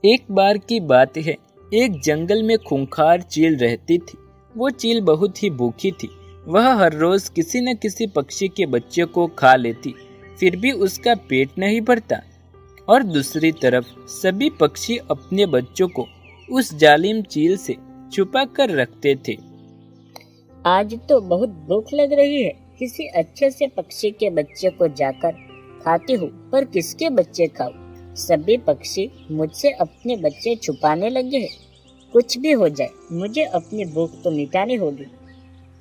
एक बार की बात है, एक जंगल में खूंखार चील रहती थी। वो चील बहुत ही भूखी थी। वह हर रोज किसी न किसी पक्षी के बच्चे को खा लेती, फिर भी उसका पेट नहीं भरता। और दूसरी तरफ सभी पक्षी अपने बच्चों को उस जालिम चील से छुपा कर रखते थे। आज तो बहुत भूख लग रही है, किसी अच्छे से पक्षी के बच्चे को जाकर खाती हूँ, पर किसके बच्चे खाऊं? सभी पक्षी मुझसे अपने बच्चे छुपाने लगे हैं। कुछ भी हो जाए, मुझे अपनी भूख तो मिटानी होगी।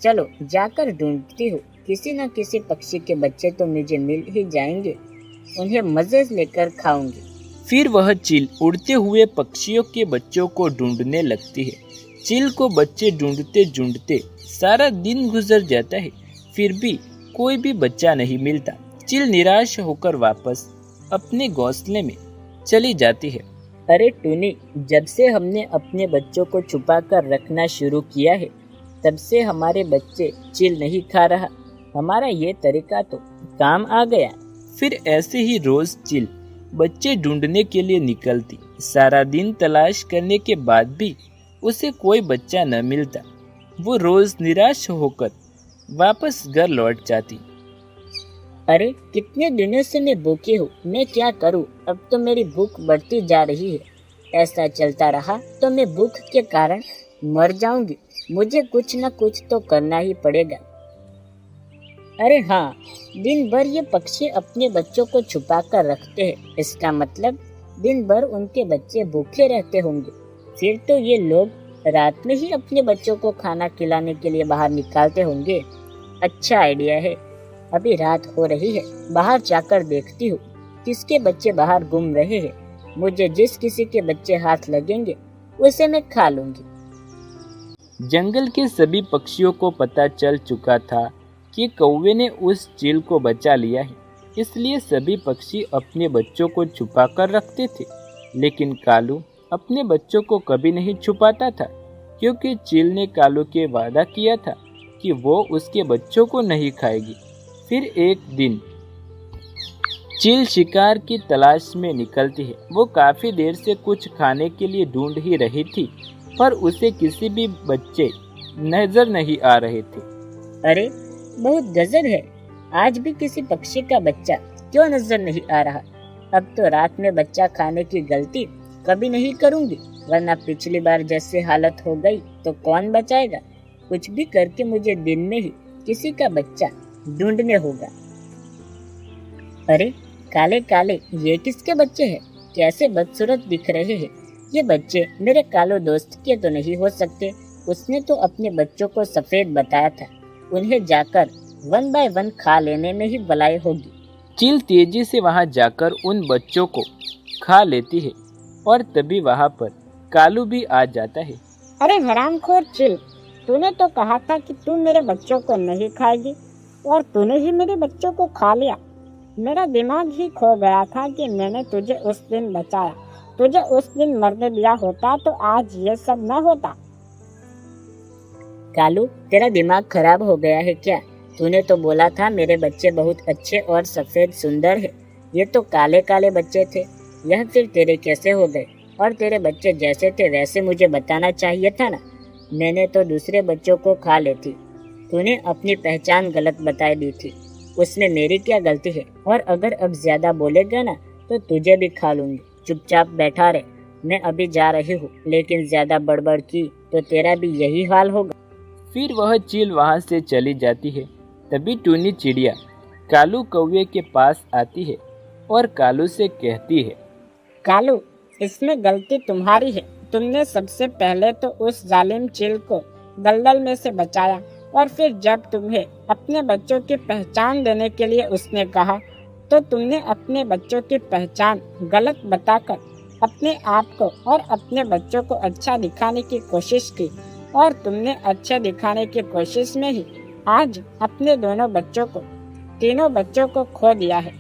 चलो जाकर ढूंढती हूँ, किसी न किसी पक्षी के बच्चे तो मुझे मिल ही जाएंगे, उन्हें मजे से लेकर खाऊंगी। फिर वह चील उड़ते हुए पक्षियों के बच्चों को ढूंढने लगती है। चील को बच्चे ढूंढते ढूंढते सारा दिन गुजर जाता है, फिर भी कोई भी बच्चा नहीं मिलता। चील निराश होकर वापस अपने घोंसले में चली जाती है। अरे टूनी, जब से हमने अपने बच्चों को छुपा कर रखना शुरू किया है, तब से हमारे बच्चे चील नहीं खा रहा। हमारा ये तरीका तो काम आ गया। फिर ऐसे ही रोज चील बच्चे ढूंढने के लिए निकलती। सारा दिन तलाश करने के बाद भी उसे कोई बच्चा न मिलता। वो रोज निराश होकर वापस घर लौट जाती। अरे कितने दिनों से मैं भूखी हूँ, मैं क्या करूँ? अब तो मेरी भूख बढ़ती जा रही है। ऐसा चलता रहा तो मैं भूख के कारण मर जाऊंगी। मुझे कुछ न कुछ तो करना ही पड़ेगा। अरे हाँ, दिन भर ये पक्षी अपने बच्चों को छुपा कर रखते हैं। इसका मतलब दिन भर उनके बच्चे भूखे रहते होंगे। फिर तो ये लोग रात में ही अपने बच्चों को खाना खिलाने के लिए बाहर निकालते होंगे। अच्छा आइडिया है। अभी रात हो रही है, बाहर जाकर देखती हूँ किसके बच्चे बाहर घूम रहे हैं। मुझे जिस किसी के बच्चे हाथ लगेंगे उसे मैं खा लूंगी। जंगल के सभी पक्षियों को पता चल चुका था कि कौवे ने उस चील को बचा लिया है, इसलिए सभी पक्षी अपने बच्चों को छुपा कर रखते थे। लेकिन कालू अपने बच्चों को कभी नहीं छुपाता था, क्योंकि चील ने कालू के वादा किया था कि वो उसके बच्चों को नहीं खाएगी। फिर एक दिन चील शिकार की तलाश में निकलती है। वो काफी देर से कुछ खाने के लिए ढूंढ ही रही थी, पर उसे किसी भी बच्चे नजर नहीं आ रहे थे। अरे बहुत गजब है, आज भी किसी पक्षी का बच्चा क्यों नजर नहीं आ रहा? अब तो रात में बच्चा खाने की गलती कभी नहीं करूंगी, वरना पिछली बार जैसे हालत हो गई तो कौन बचाएगा? कुछ भी करके मुझे दिन में ही किसी का बच्चा ढूंढने होगा। अरे काले काले, ये किसके बच्चे हैं? कैसे बदसूरत दिख रहे हैं। ये बच्चे मेरे कालो दोस्त के तो नहीं हो सकते। उसने तो अपने बच्चों को सफेद बताया था। उन्हें जाकर 1 बाय 1 खा लेने में ही भलाई होगी। चील तेजी से वहां जाकर उन बच्चों को खा लेती है, और तभी वहां पर कालू भी आ जाता है। अरे हरामखोर चील, तूने तो कहा था कि तू मेरे बच्चों को नहीं खाएगी, और तूने ही मेरे बच्चों को खा लिया। मेरा दिमाग ही खो गया था कि मैंने तुझे उस दिन बचाया। तुझे उस दिन मरने दिया होता तो आज ये सब न होता। कालू, तेरा दिमाग खराब हो गया है क्या? तूने तो बोला था मेरे बच्चे बहुत अच्छे और सफेद सुंदर है। ये तो काले काले बच्चे थे। यह फिर तेरे कैसे हो गए? और तेरे बच्चे जैसे थे वैसे मुझे बताना चाहिए था ना। मैंने तो दूसरे बच्चों को खा ली थी। तूने अपनी पहचान गलत बता दी थी। उसमें मेरी क्या गलती है? और अगर अब ज्यादा बोलेगा ना तो तुझे भी खा लूंगी। चुपचाप बैठा रहे, मैं अभी जा रही हूँ, लेकिन ज्यादा बड़बड़ की तो तेरा भी यही हाल होगा। फिर वह चील वहां से चली जाती है। तभी टूनी चिड़िया कालू कौवे के पास आती है और कालू से कहती है, कालू, इसमें गलती तुम्हारी है। तुमने सबसे पहले तो उस जालिम चील को दलदल में से बचाया, और फिर जब तुम्हें अपने बच्चों की पहचान देने के लिए उसने कहा तो तुमने अपने बच्चों की पहचान गलत बताकर अपने आप को और अपने बच्चों को अच्छा दिखाने की कोशिश की, और तुमने अच्छे दिखाने की कोशिश में ही आज अपने तीनों बच्चों को खो दिया है।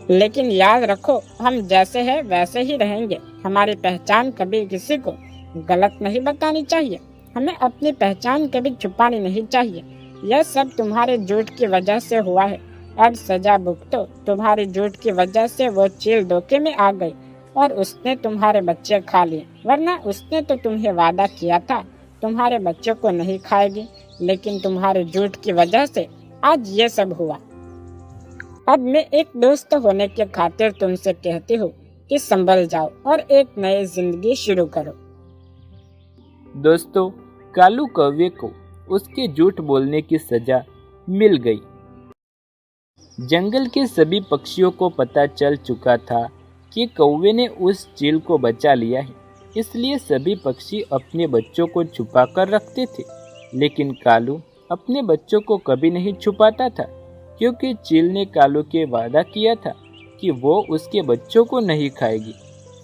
लेकिन याद रखो, हम जैसे हैं वैसे ही रहेंगे। हमारी पहचान कभी किसी को गलत नहीं बतानी चाहिए। हमें अपनी पहचान कभी छुपानी नहीं चाहिए। यह सब तुम्हारे झूठ की वजह से हुआ है। अब सजा भुगतो। तुम्हारी झूठ की वजह से वो चील धोखे में आ गई और उसने तुम्हारे बच्चे खा लिए, वरना उसने तो तुम्हें वादा किया था तुम्हारे बच्चों को नहीं खाएगी, लेकिन तुम्हारे झूठ की वजह से आज ये सब हुआ। अब मैं एक दोस्त होने के खातिर तुमसे कहती हूँ कि संभल जाओ और एक नई जिंदगी शुरू करो। दोस्तों, कालू कौवे को उसके झूठ बोलने की सजा मिल गई। जंगल के सभी पक्षियों को पता चल चुका था कि कौवे ने उस चील को बचा लिया है, इसलिए सभी पक्षी अपने बच्चों को छुपा कर रखते थे। लेकिन कालू अपने बच्चों को कभी नहीं छुपाता था, क्योंकि चील ने कालू के वादा किया था कि वो उसके बच्चों को नहीं खाएगी।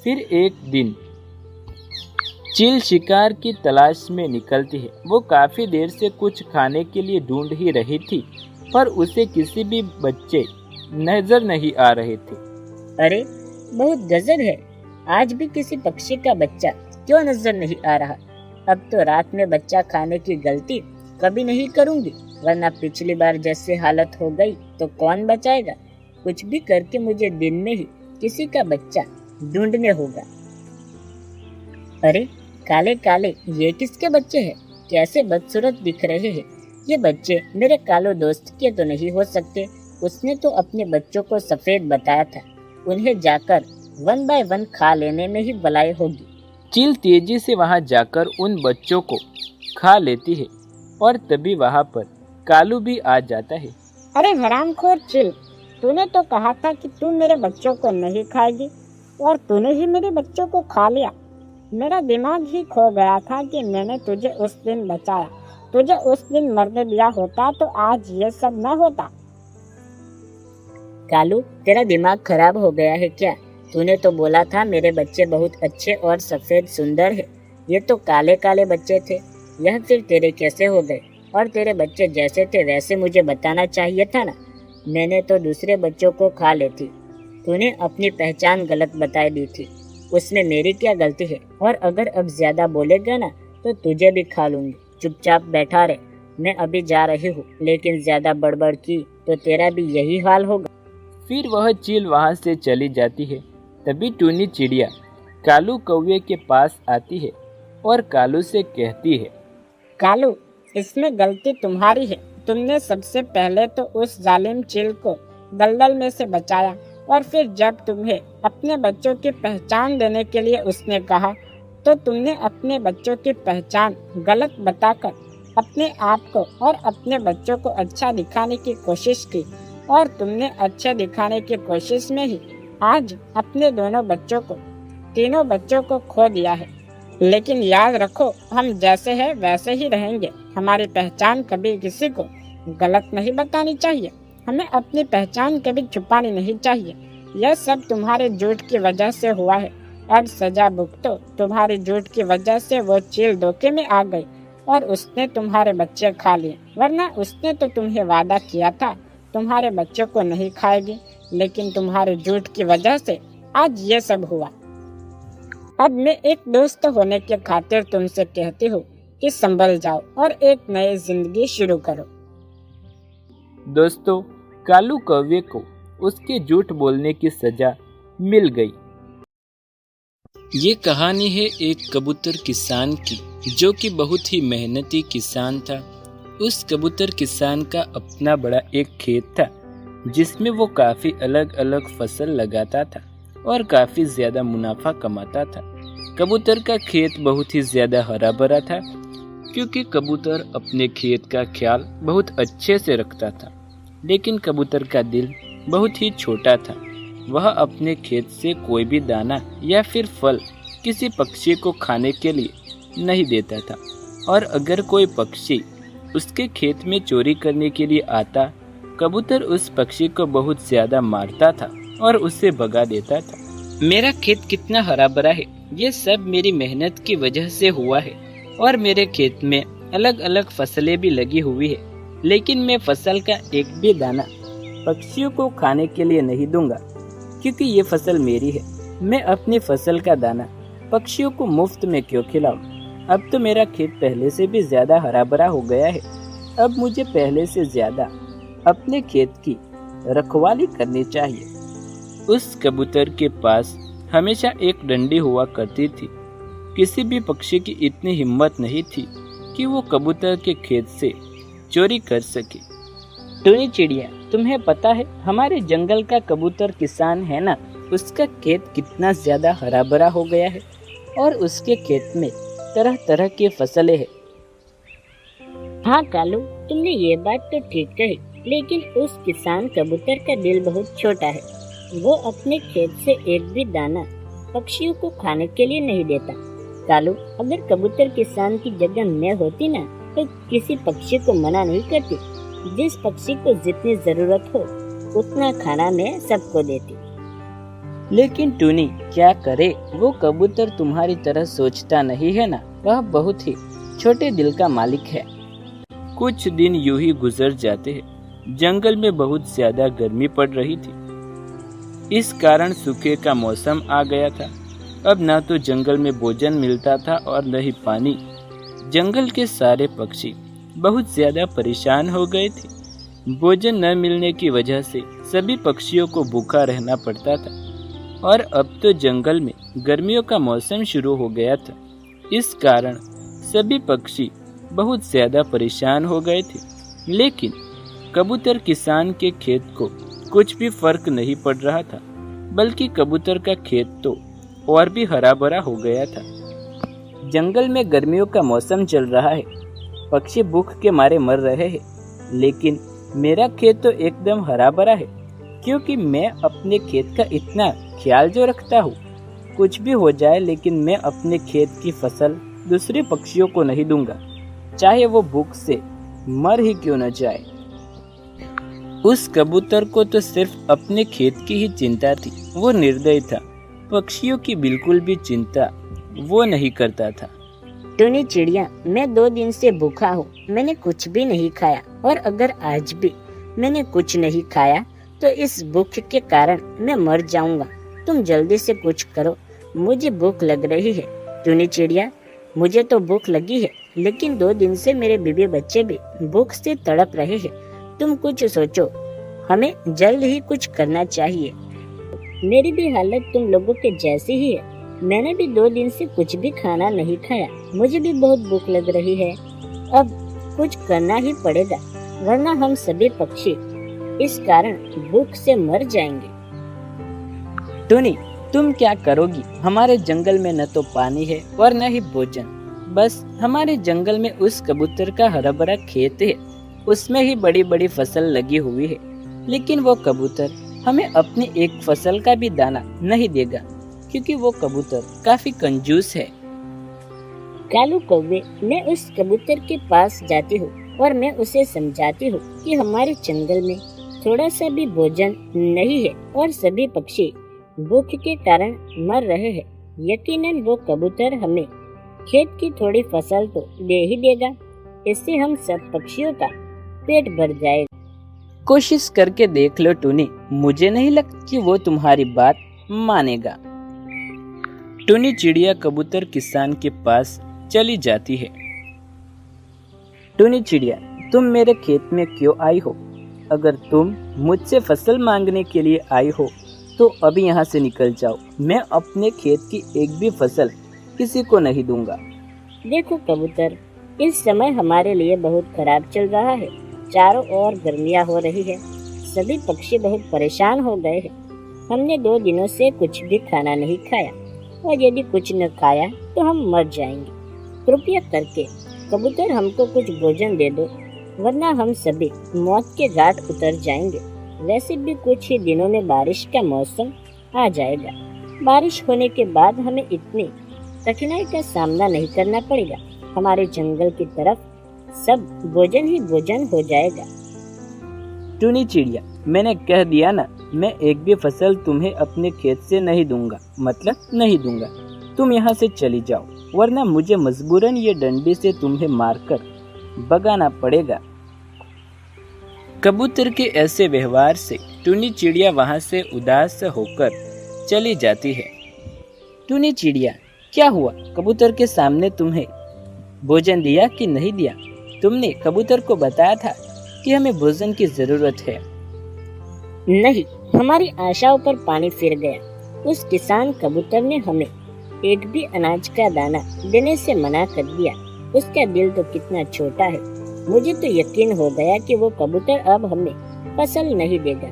फिर एक दिन चील शिकार की तलाश में निकलती है। वो काफी देर से कुछ खाने के लिए ढूंढ ही रही थी, पर उसे किसी भी बच्चे नजर नहीं आ रहे थे। अरे बहुत गजब है, आज भी किसी पक्षी का बच्चा क्यों नजर नहीं आ रहा। अब तो रात में बच्चा खाने की गलती कभी नहीं करूंगी, वरना पिछली बार जैसे हालत हो गई तो कौन बचाएगा। कुछ भी करके मुझे दिन में ही किसी का बच्चा ढूंढने होगा। अरे काले काले, ये किसके बच्चे हैं? कैसे बदसूरत दिख रहे हैं। ये बच्चे मेरे कालो दोस्त के तो नहीं हो सकते। उसने तो अपने बच्चों को सफेद बताया था। उन्हें जाकर 1 बाय 1 खा लेने में ही भलाई होगी। चील तेजी से वहां जाकर उन बच्चों को खा लेती है और तभी वहां पर कालू भी आ जाता है। अरे हरामखोर चील, तूने तो कहा था कि तू मेरे बच्चों को नहीं खाएगी और तूने ही मेरे बच्चों को खा लिया। मेरा दिमाग ही खो गया था कि मैंने तुझे उस दिन बचाया। तुझे उस दिन मरने दिया होता तो आज ये सब न होता। कालू, तेरा दिमाग खराब हो गया है क्या? तूने तो बोला था मेरे बच्चे बहुत अच्छे और सफेद सुंदर है। ये तो काले काले बच्चे थे। यह फिर तेरे कैसे हो गए? और तेरे बच्चे जैसे थे वैसे मुझे बताना चाहिए था ना। मैंने तो दूसरे बच्चों को खा लेती। तूने अपनी पहचान गलत बता दी थी। उसमें मेरी क्या गलती है? और अगर अब ज्यादा बोलेगा ना तो तुझे भी खा लूंगी। चुपचाप बैठा रहे। मैं अभी जा रही हूँ, लेकिन ज्यादा बड़बड़ की तो तेरा भी यही हाल होगा। फिर वह चील वहां से चली जाती है। तभी टूनी चिड़िया कालू कौवे के पास आती है और कालू से कहती है, कालू, इसमें गलती तुम्हारी है। तुमने सबसे पहले तो उस जालिम चील को दलदल में से बचाया और फिर जब तुम्हें अपने बच्चों की पहचान देने के लिए उसने कहा तो तुमने अपने बच्चों की पहचान गलत बताकर अपने आप को और अपने बच्चों को अच्छा दिखाने की कोशिश की और तुमने अच्छे दिखाने की कोशिश में ही आज अपने तीनों बच्चों को खो दिया है। लेकिन याद रखो, हम जैसे हैं वैसे ही रहेंगे। हमारी पहचान कभी किसी को गलत नहीं बतानी चाहिए। हमें अपनी पहचान कभी छुपानी नहीं चाहिए। यह सब तुम्हारे झूठ की वजह से हुआ है। अब सजा भुगतो। तुम्हारी झूठ की वजह से वो चील धोखे में आ गई और उसने तुम्हारे बच्चे खा लिए, वरना उसने तो तुम्हें वादा किया था तुम्हारे बच्चों को नहीं खाएगी, लेकिन तुम्हारे झूठ की वजह से आज ये सब हुआ। अब मैं एक दोस्त होने के खातिर तुमसे कहती हूँ कि संभल जाओ और एक नई जिंदगी शुरू करो। दोस्तों, कालू कौवे को उसके झूठ बोलने की सजा मिल गई। ये कहानी है एक कबूतर किसान की, जो कि बहुत ही मेहनती किसान था। उस कबूतर किसान का अपना बड़ा एक खेत था, जिसमें वो काफी अलग अलग फसल लगाता था और काफी ज्यादा मुनाफा कमाता था। कबूतर का खेत बहुत ही ज्यादा हरा भरा था, क्योंकि कबूतर अपने खेत का ख्याल बहुत अच्छे से रखता था। लेकिन कबूतर का दिल बहुत ही छोटा था। वह अपने खेत से कोई भी दाना या फिर फल किसी पक्षी को खाने के लिए नहीं देता था, और अगर कोई पक्षी उसके खेत में चोरी करने के लिए आता, कबूतर उस पक्षी को बहुत ज्यादा मारता था और उसे भगा देता था। मेरा खेत कितना हरा भरा है, ये सब मेरी मेहनत की वजह से हुआ है, और मेरे खेत में अलग अलग फसलें भी लगी हुई है, लेकिन मैं फसल का एक भी दाना पक्षियों को खाने के लिए नहीं दूंगा, क्योंकि ये फसल मेरी है। मैं अपनी फसल का दाना पक्षियों को मुफ्त में क्यों खिलाऊं? अब तो मेरा खेत पहले से भी ज्यादा हरा भरा हो गया है। अब मुझे पहले से ज्यादा अपने खेत की रखवाली करनी चाहिए। उस कबूतर के पास हमेशा एक डंडी हुआ करती थी। किसी भी पक्षी की इतनी हिम्मत नहीं थी कि वो कबूतर के खेत से चोरी कर सके। टूनी चिड़िया, तुम्हें पता है हमारे जंगल का कबूतर किसान है ना, उसका खेत कितना ज्यादा हरा भरा हो गया है और उसके खेत में तरह तरह की फसलें हैं। हाँ कालू, तुमने ये बात तो ठीक कही, लेकिन उस किसान कबूतर का दिल बहुत छोटा है। वो अपने खेत से एक भी दाना पक्षियों को खाने के लिए नहीं देता। कालू, अगर कबूतर किसान की जगह मैं होती ना, तो किसी पक्षी को मना नहीं करती। जिस पक्षी को जितनी जरूरत हो उतना खाना मैं सबको देती। लेकिन टूनी, क्या करे, वो कबूतर तुम्हारी तरह सोचता नहीं है ना। वह बहुत ही छोटे दिल का मालिक है। कुछ दिन यूं ही गुजर जाते हैं। जंगल में बहुत ज्यादा गर्मी पड़ रही थी। इस कारण सूखे का मौसम आ गया था। अब ना तो जंगल में भोजन मिलता था और न ही पानी। जंगल के सारे पक्षी बहुत ज्यादा परेशान हो गए थे। भोजन न मिलने की वजह से सभी पक्षियों को भूखा रहना पड़ता था और अब तो जंगल में गर्मियों का मौसम शुरू हो गया था। इस कारण सभी पक्षी बहुत ज्यादा परेशान हो गए थे। लेकिन कबूतर किसान के खेत को कुछ भी फर्क नहीं पड़ रहा था, बल्कि कबूतर का खेत तो और भी हरा भरा हो गया था। जंगल में गर्मियों का मौसम चल रहा है, पक्षी भूख के मारे मर रहे हैं, लेकिन मेरा खेत तो एकदम हरा भरा है, क्योंकि मैं अपने खेत का इतना ख्याल जो रखता हूँ। कुछ भी हो जाए, लेकिन मैं अपने खेत की फसल दूसरे पक्षियों को नहीं दूंगा, चाहे वो भूख से मर ही क्यों न जाए। उस कबूतर को तो सिर्फ अपने खेत की ही चिंता थी। वो निर्दयी था, पक्षियों की बिल्कुल भी चिंता वो नहीं करता था। टूनी चिड़िया, मैं 2 दिन से भूखा हूँ, मैंने कुछ भी नहीं खाया, और अगर आज भी मैंने कुछ नहीं खाया तो इस भूख के कारण मैं मर जाऊंगा। तुम जल्दी से कुछ करो, मुझे भूख लग रही है। टूनी चिड़िया, मुझे तो भूख लगी है, लेकिन 2 दिन से मेरे बीबी बच्चे भी भूख से तड़प रहे हैं। तुम कुछ सोचो, हमें जल्द ही कुछ करना चाहिए। मेरी भी हालत तुम लोगों के जैसी ही है। मैंने भी 2 दिन से कुछ भी खाना नहीं खाया, मुझे भी बहुत भूख लग रही है। अब कुछ करना ही पड़ेगा, वरना हम सभी पक्षी इस कारण भूख से मर जाएंगे। टूनी, तुम क्या करोगी? हमारे जंगल में न तो पानी है और न ही भोजन। बस हमारे जंगल में उस कबूतर का हरा भरा खेत है, उसमें ही बड़ी बड़ी फसल लगी हुई है, लेकिन वो कबूतर हमें अपनी एक फसल का भी दाना नहीं देगा, क्योंकि वो कबूतर काफी कंजूस है। कालू कौवे, मैं उस कबूतर के पास जाती हूँ और मैं उसे समझाती हूँ कि हमारे जंगल में थोड़ा सा भी भोजन नहीं है और सभी पक्षी भूख के कारण मर रहे हैं। यकीनन वो कबूतर हमें खेत की थोड़ी फसल तो दे ही देगा, इससे हम सब पक्षियों का पेट भर जाएगा। कोशिश करके देख लो टूनी, मुझे नहीं लगता कि वो तुम्हारी बात मानेगा। टूनी चिड़िया कबूतर किसान के पास चली जाती है। टूनी चिड़िया, तुम मेरे खेत में क्यों आई हो? अगर तुम मुझसे फसल मांगने के लिए आई हो तो अभी यहाँ से निकल जाओ। मैं अपने खेत की एक भी फसल किसी को नहीं दूंगा। देखो कबूतर, इस समय हमारे लिए बहुत खराब चल रहा है। चारों ओर गर्मियाँ हो रही है, सभी पक्षी बहुत परेशान हो गए हैं। हमने 2 दिनों से कुछ भी खाना नहीं खाया, और यदि कुछ न खाया तो हम मर जाएंगे। कृपया करके कबूतर हमको कुछ भोजन दे दो, वरना हम सभी मौत के घाट उतर जाएंगे। वैसे भी कुछ ही दिनों में बारिश का मौसम आ जाएगा। बारिश होने के बाद हमें इतनी कठिनाई का सामना नहीं करना पड़ेगा। हमारे जंगल की तरफ सब भोजन ही भोजन हो जाएगा। टूनी चिड़िया, मैंने कह दिया ना, मैं एक भी फसल तुम्हें अपने खेत से नहीं दूंगा, मतलब नहीं दूंगा। तुम यहाँ से चली जाओ, वरना मुझे मजबूरन ये डंडी से तुम्हें मारकर भगाना पड़ेगा। कबूतर के ऐसे व्यवहार से टूनी चिड़िया वहाँ से उदास होकर चली जाती है। टूनी चिड़िया, क्या हुआ? कबूतर के सामने तुम्हें भोजन दिया कि नहीं दिया? तुमने कबूतर को बताया था कि हमें भोजन की जरूरत है। नहीं, हमारी आशाओं पर पानी फिर गया। उस किसान कबूतर ने हमें एक भी अनाज का दाना देने से मना कर दिया। उसका दिल तो कितना छोटा है। मुझे तो यकीन हो गया कि वो कबूतर अब हमें फसल नहीं देगा,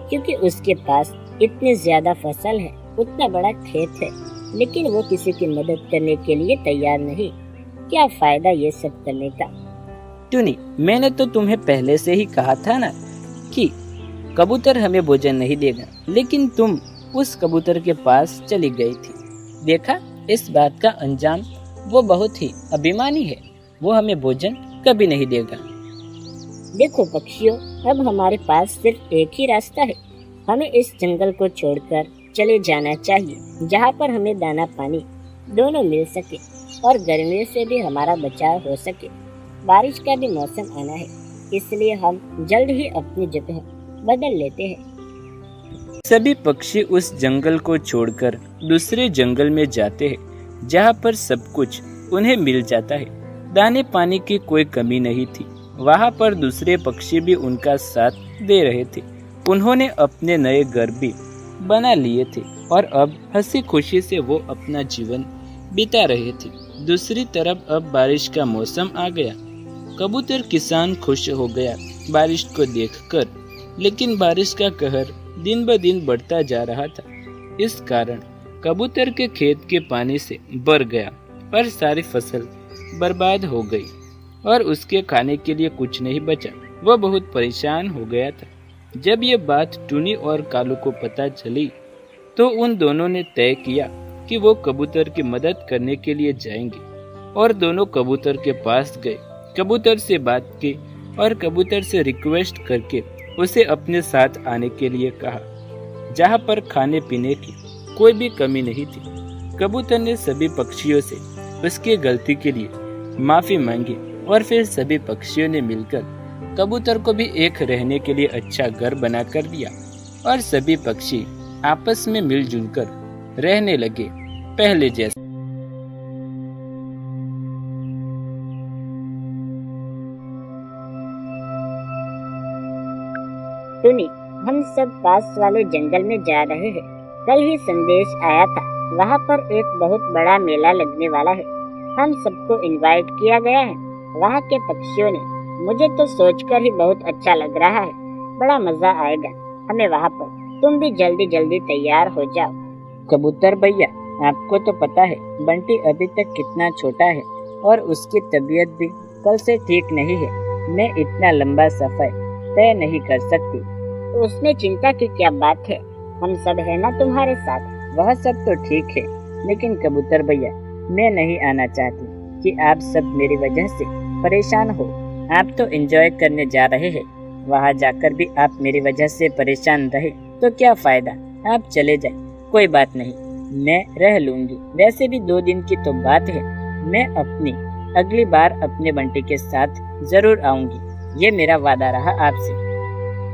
क्योंकि उसके पास इतनी ज्यादा फसल है, उतना बड़ा खेत है, लेकिन वो किसी की मदद करने के लिए तैयार नहीं। क्या फायदा ये सब करने का। टुनी, मैंने तो तुम्हें पहले से ही कहा था ना कि कबूतर हमें भोजन नहीं देगा, लेकिन तुम उस कबूतर के पास चली गई थी। देखा, इस बात का अंजाम वो बहुत ही अभिमानी है। वो हमें भोजन कभी नहीं देगा। देखो पक्षियों, अब हमारे पास सिर्फ एक ही रास्ता है। हमें इस जंगल को छोड़कर चले जाना चाहिए, जहाँ पर हमें दाना पानी दोनों मिल सके और गर्मी से भी हमारा बचाव हो सके। बारिश का भी मौसम आना है, इसलिए हम जल्द ही अपनी जगह बदल लेते हैं। सभी पक्षी उस जंगल को छोड़कर दूसरे जंगल में जाते हैं, जहाँ पर सब कुछ उन्हें मिल जाता है। दाने पानी की कोई कमी नहीं थी। वहाँ पर दूसरे पक्षी भी उनका साथ दे रहे थे। उन्होंने अपने नए घर भी बना लिए थे और अब हंसी खुशी से वो अपना जीवन बिता रहे थे। दूसरी तरफ अब बारिश का मौसम आ गया। कबूतर किसान खुश हो गया बारिश को देखकर, लेकिन बारिश का कहर दिन ब दिन बढ़ता जा रहा था। इस कारण कबूतर के खेत के पानी से भर गया और सारी फसल बर्बाद हो गई और उसके खाने के लिए कुछ नहीं बचा। वह बहुत परेशान हो गया था। जब ये बात टुनी और कालू को पता चली तो उन दोनों ने तय किया कि वो कबूतर की मदद करने के लिए जाएंगे और दोनों कबूतर के पास गए। कबूतर से बात की और कबूतर से रिक्वेस्ट करके उसे अपने साथ आने के लिए कहा, जहाँ पर खाने पीने की कोई भी कमी नहीं थी। कबूतर ने सभी पक्षियों से उसकी गलती के लिए माफी मांगी और फिर सभी पक्षियों ने मिलकर कबूतर को भी एक रहने के लिए अच्छा घर बना कर दिया और सभी पक्षी आपस में मिलजुल कर रहने लगे पहले जैसे। टुनी, हम सब पास वाले जंगल में जा रहे हैं। कल ही संदेश आया था, वहाँ पर एक बहुत बड़ा मेला लगने वाला है। हम सबको इनवाइट किया गया है। वहाँ के पक्षियों ने, मुझे तो सोचकर ही बहुत अच्छा लग रहा है। बड़ा मजा आएगा हमें वहाँ पर। तुम भी जल्दी जल्दी तैयार हो जाओ। कबूतर भैया, आपको तो पता है बंटी अभी तक कितना छोटा है और उसकी तबीयत भी कल से ठीक नहीं है। मैं इतना लंबा सफर तय नहीं कर सकती। तो उसमें चिंता की क्या बात है, हम सब है ना तुम्हारे साथ। वह सब तो ठीक है, लेकिन कबूतर भैया, मैं नहीं आना चाहती कि आप सब मेरी वजह से परेशान हो। आप तो एंजॉय करने जा रहे हैं, वहाँ जाकर भी आप मेरी वजह से परेशान रहे तो क्या फायदा। आप चले जाए, कोई बात नहीं, मैं रह लूंगी। वैसे भी 2 दिन की तो बात है। मैं अपनी अगली बार अपने बंटी के साथ जरूर आऊंगी, ये मेरा वादा रहा आपसे।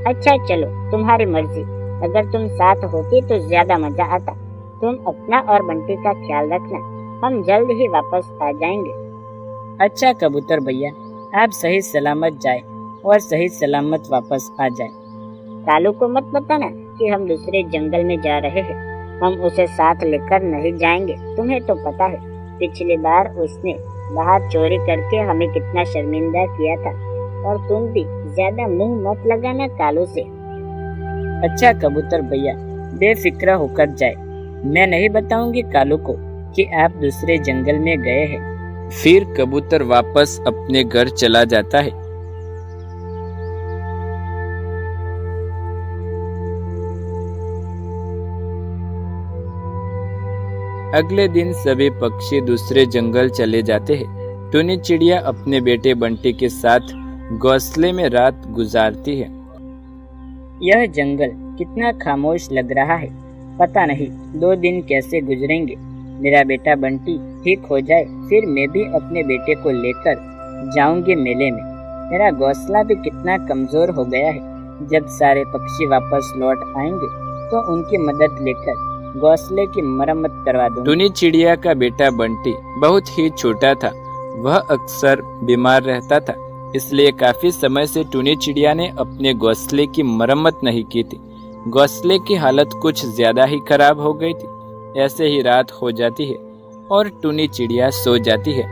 अच्छा चलो, तुम्हारी मर्जी। अगर तुम साथ होती तो ज्यादा मजा आता। तुम अपना और बंटी का ख्याल रखना, हम जल्द ही वापस आ जाएंगे। अच्छा कबूतर भैया, आप सही सलामत जाए और सही सलामत वापस आ जाए। कालू को मत बताना कि हम दूसरे जंगल में जा रहे हैं। हम उसे साथ लेकर नहीं जाएंगे। तुम्हें तो पता है पिछली बार उसने बाहर चोरी करके हमें कितना शर्मिंदा किया था। और तुम भी ज्यादा मुंह मत लगाना कालू से। अच्छा कबूतर भैया, बेफिक्र होकर जाए। मैं नहीं बताऊंगी कालू को कि आप दूसरे जंगल में गए हैं। फिर कबूतर वापस अपने घर चला जाता है। अगले दिन सभी पक्षी दूसरे जंगल चले जाते हैं। टुनी चिड़िया अपने बेटे बंटी के साथ घोंसले में रात गुजारती है। यह जंगल कितना खामोश लग रहा है। पता नहीं 2 दिन कैसे गुजरेंगे। मेरा बेटा बंटी ठीक हो जाए, फिर मैं भी अपने बेटे को लेकर जाऊंगी मेले में। मेरा घोंसला भी कितना कमजोर हो गया है। जब सारे पक्षी वापस लौट आएंगे तो उनकी मदद लेकर घोंसले की मरम्मत करवा दूंगी। टुनी चिड़िया का बेटा बंटी बहुत ही छोटा था। वह अक्सर बीमार रहता था, इसलिए काफी समय से टुनी चिड़िया ने अपने घोंसले की मरम्मत नहीं की थी। घोंसले की हालत कुछ ज्यादा ही खराब हो गई थी। ऐसे ही रात हो जाती है और टूनी चिड़िया सो जाती है।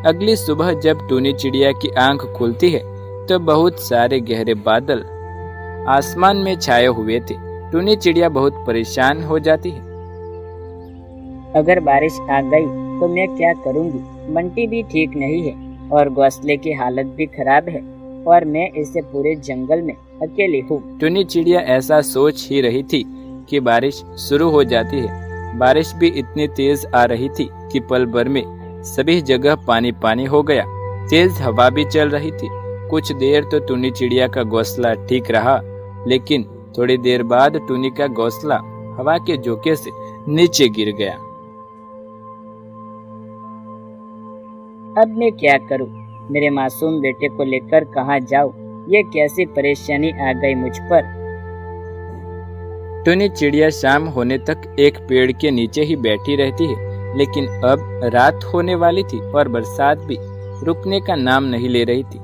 अगली सुबह जब टूनी चिड़िया की आंख खुलती है तो बहुत सारे गहरे बादल आसमान में छाए हुए थे। टूनी चिड़िया बहुत परेशान हो जाती है। अगर बारिश आ गई तो मैं क्या करूंगी? बंटी भी ठीक नहीं है और घोंसले की हालत भी खराब है और मैं इसे पूरे जंगल में अकेली हूँ। टूनी चिड़िया ऐसा सोच ही रही थी कि बारिश शुरू हो जाती है। बारिश भी इतनी तेज आ रही थी कि पल भर में सभी जगह पानी पानी हो गया। तेज हवा भी चल रही थी। कुछ देर तो टूनी चिड़िया का घोंसला ठीक रहा, लेकिन थोड़ी देर बाद टूनी का घोंसला हवा के झोंके से नीचे गिर गया। अब मैं क्या करूं? मेरे मासूम बेटे को लेकर कहां जाऊं? ये कैसी परेशानी आ गई मुझ पर। टूनी चिड़िया शाम होने तक एक पेड़ के नीचे ही बैठी रहती है, लेकिन अब रात होने वाली थी और बरसात भी रुकने का नाम नहीं ले रही थी।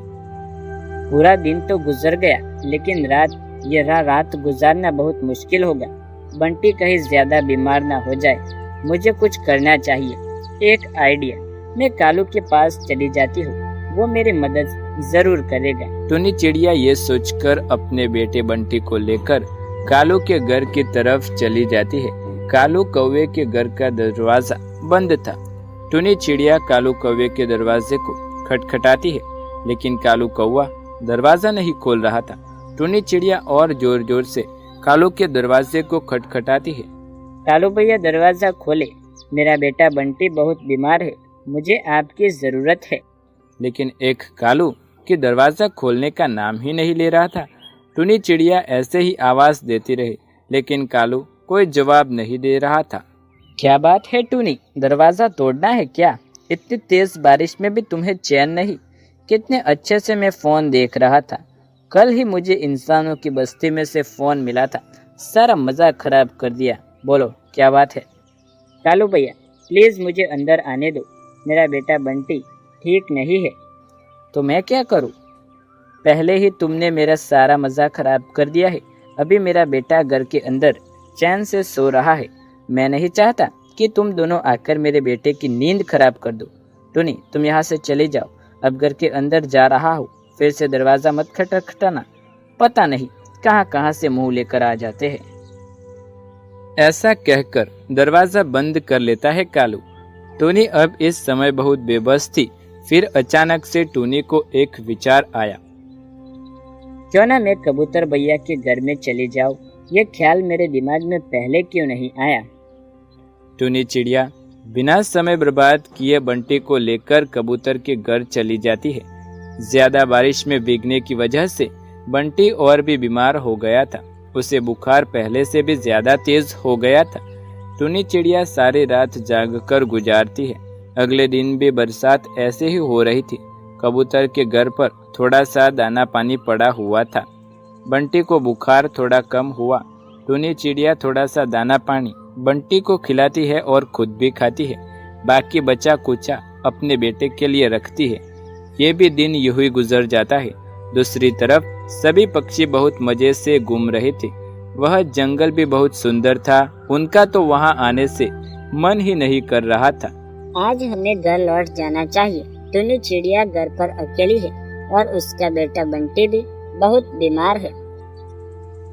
पूरा दिन तो गुजर गया, लेकिन रात गुजारना बहुत मुश्किल होगा। बंटी कहीं ज्यादा बीमार ना हो जाए। मुझे कुछ करना चाहिए। एक आइडिया, मैं कालू के पास चली जाती हूँ, वो मेरी मदद जरूर करेगा। टूनी चिड़िया ये सोचकर अपने बेटे बंटी को लेकर कालू के घर की तरफ चली जाती है। कालू कौवे के घर का दरवाजा बंद था। टूनी चिड़िया कालू कौवे के दरवाजे को खटखटाती है, लेकिन कालू कौवा दरवाजा नहीं खोल रहा था। टूनी चिड़िया और जोर जोर से कालू के दरवाजे को खटखटाती है। कालू भैया, दरवाजा खोले, मेरा बेटा बंटी बहुत बीमार है, मुझे आपकी जरूरत है। लेकिन एक कालू कि दरवाजा खोलने का नाम ही नहीं ले रहा था। टूनी चिड़िया ऐसे ही आवाज देती रही, लेकिन कालू कोई जवाब नहीं दे रहा था। क्या बात है टूनी, दरवाजा तोड़ना है क्या? इतनी तेज बारिश में भी तुम्हें चैन नहीं? कितने अच्छे से मैं फोन देख रहा था। कल ही मुझे इंसानों की बस्ती में से फोन मिला था, सारा मजा खराब कर दिया। बोलो क्या बात है? कालू भैया, प्लीज मुझे अंदर आने दो, मेरा बेटा बंटी ठीक नहीं है। तो मैं क्या करूं? पहले ही तुमने मेरा सारा मजा खराब कर दिया है। अभी मेरा बेटा घर के अंदर चैन से सो रहा है। मैं नहीं चाहता कि तुम दोनों आकर मेरे बेटे की नींद खराब कर दो। टूनी, तुम यहाँ से चले जाओ, अब घर के अंदर जा रहा हूँ, फिर से दरवाजा मत खटखटाना, पता नहीं कहाँ कहाँ से मुंह लेकर आ जाते हैं। ऐसा कहकर दरवाजा बंद कर लेता है कालू। टूनी अब इस समय बहुत बेबस थी। फिर अचानक से टूनी को एक विचार आया। क्यों ना मैं कबूतर भैया के घर में चली जाऊं? ये ख्याल मेरे दिमाग में पहले क्यों नहीं आया? टूनी चिड़िया बिना समय बर्बाद किए बंटी को लेकर कबूतर के घर चली जाती है। ज्यादा बारिश में भीगने की वजह से बंटी और भी बीमार हो गया था। उसे बुखार पहले से भी ज्यादा तेज हो गया था। टूनी चिड़िया सारी रात जागकर गुजारती है। अगले दिन भी बरसात ऐसे ही हो रही थी। कबूतर के घर पर थोड़ा सा दाना पानी पड़ा हुआ था। बंटी को बुखार थोड़ा कम हुआ। टूनी चिड़िया थोड़ा सा दाना पानी बंटी को खिलाती है और खुद भी खाती है। बाकी बचा कुचा अपने बेटे के लिए रखती है। ये भी दिन यूं ही गुजर जाता है। दूसरी तरफ सभी पक्षी बहुत मजे से घूम रहे थे। वह जंगल भी बहुत सुंदर था। उनका तो वहां आने से मन ही नहीं कर रहा था। आज हमें घर लौट जाना चाहिए। टूनी चिड़िया घर पर अकेली है और उसका बेटा बंटी भी बहुत बीमार है।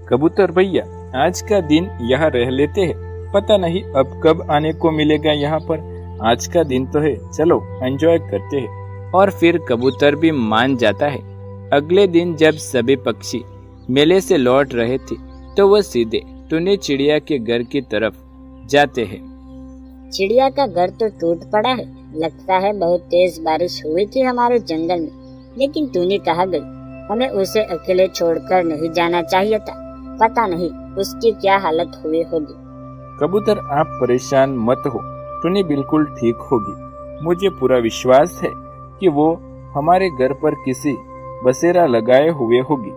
कबूतर भैया, आज का दिन यहाँ रह लेते हैं। पता नहीं अब कब आने को मिलेगा यहाँ पर। आज का दिन तो है, चलो एंजॉय करते हैं। और फिर कबूतर भी मान जाता है। अगले दिन जब सभी पक्षी मेले से लौट रहे थे तो वह सीधे टूनी चिड़िया के घर की तरफ जाते हैं। चिड़िया का घर तो टूट पड़ा है। लगता है बहुत तेज बारिश हुई थी हमारे जंगल में। लेकिन टूनी कहाँ गई? हमें उसे अकेले छोड़कर नहीं जाना चाहिए था। पता नहीं उसकी क्या हालत हुई होगी। कबूतर, आप परेशान मत हो, टूनी बिल्कुल ठीक होगी। मुझे पूरा विश्वास है कि वो हमारे घर पर किसी बसेरा लगाए हुए होगी।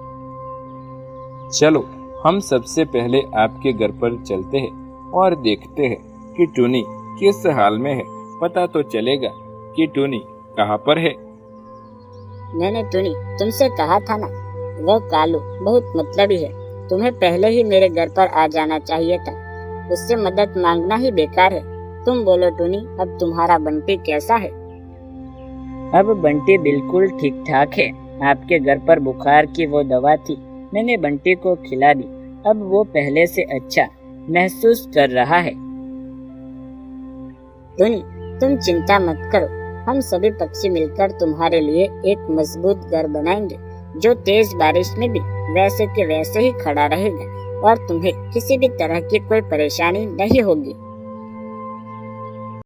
चलो हम सबसे पहले आपके घर पर चलते हैं और देखते हैं कि टूनी किस हाल में है। पता तो चलेगा कि टूनी कहाँ पर है। मैंने टूनी तुमसे कहा था ना, वो कालू बहुत मतलबी है। तुम्हें पहले ही मेरे घर पर आ जाना चाहिए था। उससे मदद मांगना ही बेकार है। तुम बोलो टूनी, अब तुम्हारा बंटी कैसा है? अब बंटी बिल्कुल ठीक ठाक है। आपके घर पर बुखार की वो दवा थी, मैंने बंटी को खिला दी। अब वो पहले से अच्छा महसूस कर रहा है। टूनी, तुम चिंता मत करो। हम सभी पक्षी मिलकर तुम्हारे लिए एक मजबूत घर बनाएंगे, जो तेज बारिश में भी वैसे के वैसे ही खड़ा रहेगा और तुम्हें किसी भी तरह की कोई परेशानी नहीं होगी।